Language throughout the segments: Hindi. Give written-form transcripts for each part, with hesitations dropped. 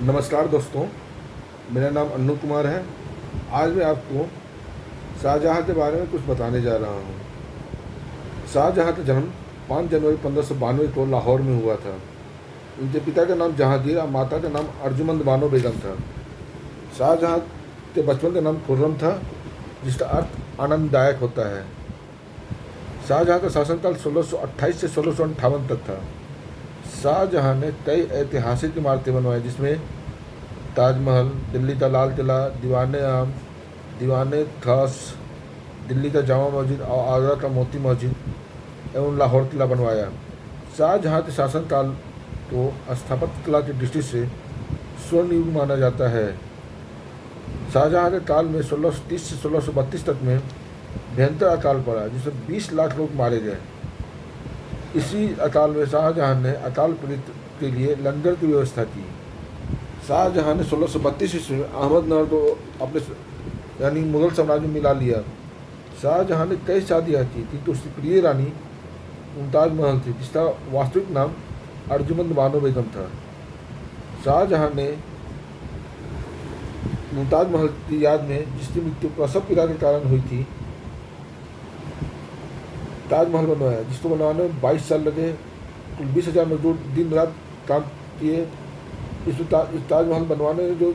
नमस्कार दोस्तों, मेरा नाम अन्नू कुमार है। आज मैं आपको शाहजहाँ के बारे में कुछ बताने जा रहा हूँ। शाहजहाँ का जन्म 5 जनवरी 1592 को लाहौर में हुआ था। उनके पिता का नाम जहांगीर और माता का नाम अर्जुमंद बानो बेगम था। शाहजहाँ के बचपन का नाम खुर्रम था, जिसका अर्थ आनंददायक होता है। शाहजहाँ का शासनकाल 1628 से 1658 तक था। शाहजहाँ ने कई ऐतिहासिक इमारतें बनवाई, जिसमें ताजमहल, दिल्ली का लाल किला, दीवाने आम, दीवाने खास, दिल्ली का जामा मस्जिद और आगरा का मोती मस्जिद एवं लाहौर किला बनवाया। शाहजहाँ के शासनकाल को स्थापत्य कला की दृष्टि से स्वर्ण युग माना जाता है। शाहजहाँ के काल में 1630 से 1632 तक में भयंकर अकाल पड़ा, जिसमें 20 लाख लोग मारे गए। इसी अकाल में शाहजहाँ ने अकाल पीड़ित के लिए लंगर की व्यवस्था की। शाहजहाँ ने 1632 ईस्वी में अहमदनगर को अपने यानी मुगल साम्राज्य में मिला लिया। शाहजहाँ ने कई शादियाँ की, किंतु उसकी प्रिय रानी मुमताज़ महल थी, जिसका वास्तविक नाम अर्जुमंद बानो बेगम था। शाहजहाँ ने मुमताज़ महल की याद में, जिसकी मृत्यु प्रसव पीड़ा के कारण हुई थी, ताजमहल बनवाया, जिसको बनवाने में 22 साल लगे। कुल 20,000 मजदूर दिन रात काम किए। इस ताजमहल बनवाने में जो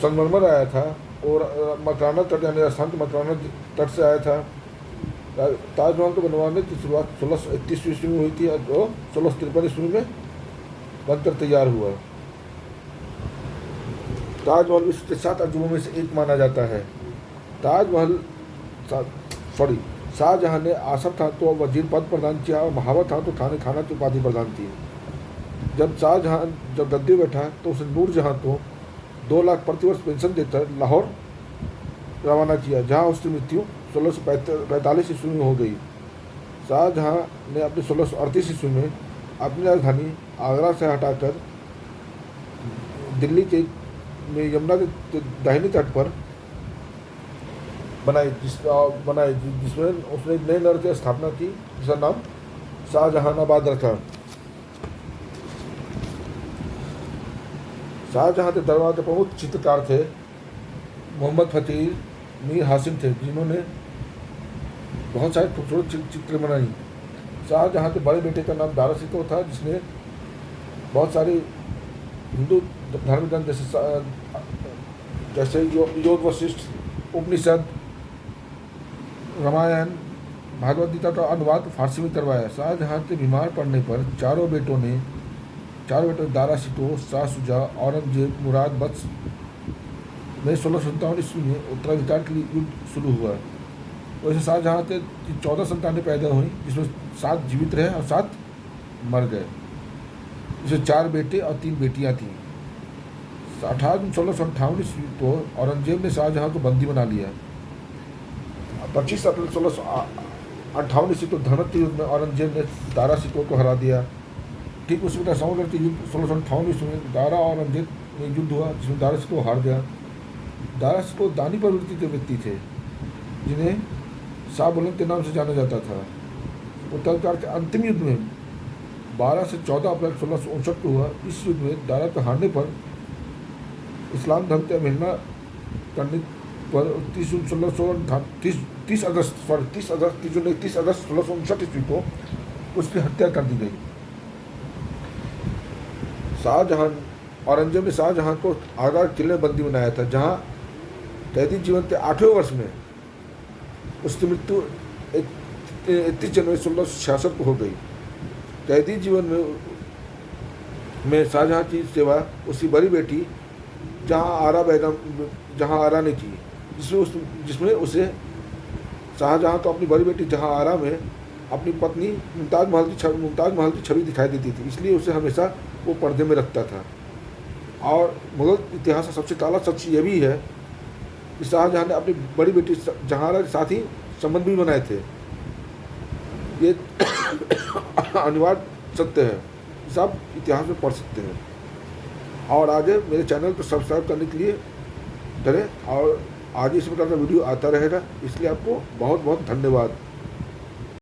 संगमरमर आया था और मकराना तट यानी राजस्थान के मकराना तट से आया था। ताजमहल को बनवाने की शुरुआत 1631 ईस्वी में हुई थी और 1653 ईस्वी में बनकर तैयार हुआ। ताजमहल विश्व के 7 अजूबों में से एक माना जाता है। शाहजहाँ ने आसफ था तो वजीर पद प्रदान किया और महावत था तो खाना की उपाधि प्रदान की। जब गद्दी बैठा तो उसे नूरजहाँ को 2 लाख प्रतिवर्ष पेंशन देकर लाहौर रवाना किया, जहाँ उसकी मृत्यु 1645 ईस्वी में हो गई। शाहजहाँ ने अपने 1638 ईस्वी में अपनी राजधानी आगरा से हटाकर दिल्ली के में यमुना के दाहिने तट पर बनाई, जिसमें उसने एक नए नगर की स्थापना की, जिसका नाम शाहजहानाबाद रखा। शाहजहाँ के दरबार के प्रमुख चित्रकार थे मोहम्मद फकीर मीर हासिम थे, जिन्होंने बहुत सारे खूबसूरत चित्र बनाई। शाहजहाँ के बड़े बेटे का नाम दारा शिकोह था, जिसने बहुत सारे हिंदू धार्मिक ग्रंथ जैसे योग वशिष्ठ, उपनिषद, रामायण, भागवत गीता का अनुवाद फारसी में करवाया। शाहजहाँ के बीमार पड़ने पर चारों बेटों दारा शिकोह, शाह शुजा, औरंगजेब, मुराद बख्श में 1657 ईस्वी में उत्तराधिकार के लिए युद्ध शुरू हुआ। वैसे शाहजहाँ के 14 संतानें पैदा हुई, जिसमें 7 जीवित रहे और 7 मर गए, जिसमें 4 बेटे और 3 बेटियां थीं। 1658 ईस्वी को औरंगजेब ने शाहजहाँ को बंदी बना लिया। 25 अप्रैल 1658 ईस्वी को धनत के युद्ध में औरंगजेब ने दारा शिकोह को हरा दिया। ठीक उसी प्रकार समर के युद्ध 1658 ईस्वी में दारा और औरंगजेब में युद्ध हुआ, जिसमें दारा शिकोह हार गया। दारा शिकोह दानी प्रवृत्ति के व्यक्ति थे, जिन्हें शाह बुलंद के नाम से जाना जाता था। उत्तराधिकार के अंतिम युद्ध में 12 से 14 अप्रैल 1659 को हुआ। इस युद्ध में दारा के हारने पर इस्लाम धर्म की अवहेलना करने पर 30 अगस्त 1659 ईस्वी को उसकी हत्या कर दी गई। औरंगजेब ने शाहजहाँ को आगरा किले में बंदी बनाया था, जहाँ कैदी जीवन के 8वें वर्ष में उसकी मृत्यु 31 जनवरी 1666 को हो गई। कैदी जीवन में शाहजहाँ की सेवा उसकी बड़ी बेटी जहाँ आरा ने की, जिसमें उसे शाहजहाँ को अपनी बड़ी बेटी जहाँ आरा में अपनी पत्नी मुमताज़ महल की छवि दिखाई देती थी, इसलिए उसे हमेशा वो पर्दे में रखता था। और मुगल इतिहास का सबसे काला सच ये भी है कि शाहजहाँ ने अपनी बड़ी बेटी जहाँ के साथ ही संबंध भी बनाए थे। ये अनिवार्य सत्य है, सब इतिहास में पढ़ सकते हैं। और आगे मेरे चैनल को सब्सक्राइब करने के लिए करें, और आगे इस प्रकार का वीडियो आता रहेगा। इसलिए आपको बहुत बहुत धन्यवाद।